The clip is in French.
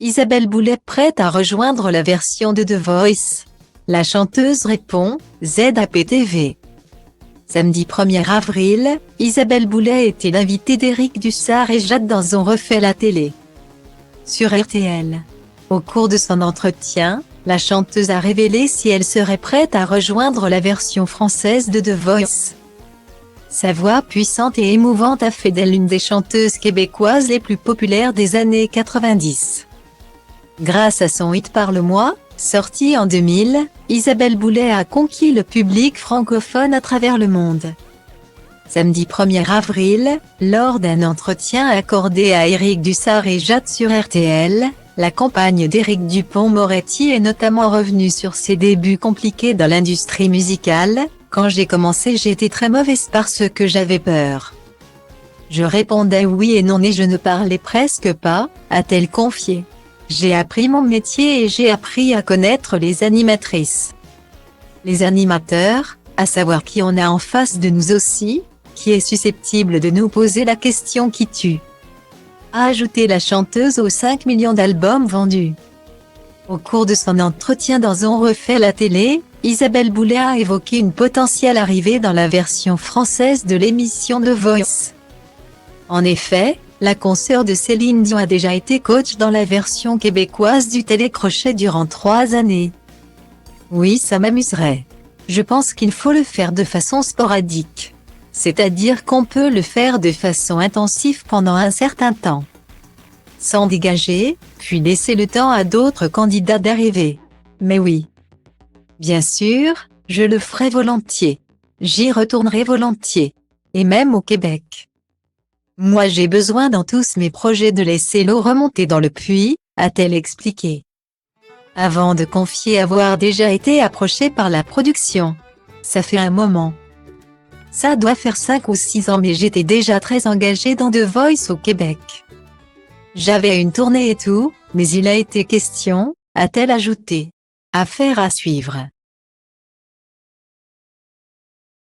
Isabelle Boulet prête à rejoindre la version de The Voice. La chanteuse répond, ZAPTV. Samedi 1er avril, Isabelle Boulet était l'invitée d'Éric Dussart et Jade dans On refait la télé sur RTL. Au cours de son entretien, la chanteuse a révélé si elle serait prête à rejoindre la version française de The Voice. Sa voix puissante et émouvante a fait d'elle l'une des chanteuses québécoises les plus populaires des années 90. Grâce à son hit Parle-moi, sorti en 2000, Isabelle Boulet a conquis le public francophone à travers le monde. Samedi 1er avril, lors d'un entretien accordé à Éric Dussart et Jade sur RTL, la compagne d'Éric Dupond-Moretti est notamment revenue sur ses débuts compliqués dans l'industrie musicale. Quand j'ai commencé, j'étais très mauvaise parce que j'avais peur. Je répondais oui et non et je ne parlais presque pas, a-t-elle confié. J'ai appris mon métier et j'ai appris à connaître les animatrices. Les animateurs, à savoir qui on a en face de nous aussi, qui est susceptible de nous poser la question qui tue. A ajouté la chanteuse aux 5 millions d'albums vendus. Au cours de son entretien dans On refait la télé, Isabelle Boulet a évoqué une potentielle arrivée dans la version française de l'émission The Voice. En effet, la consoeur de Céline Dion a déjà été coach dans la version québécoise du télécrochet durant 3 années. Oui, ça m'amuserait. Je pense qu'il faut le faire de façon sporadique. C'est-à-dire qu'on peut le faire de façon intensive pendant un certain temps. Sans dégager, puis laisser le temps à d'autres candidats d'arriver. Mais oui. Bien sûr, je le ferai volontiers. J'y retournerai volontiers. Et même au Québec. Moi j'ai besoin dans tous mes projets de laisser l'eau remonter dans le puits, a-t-elle expliqué. Avant de confier avoir déjà été approchée par la production. Ça fait un moment. Ça doit faire 5 ou 6 ans mais j'étais déjà très engagée dans The Voice au Québec. J'avais une tournée et tout, mais il a été question, a-t-elle ajouté. Affaire à suivre.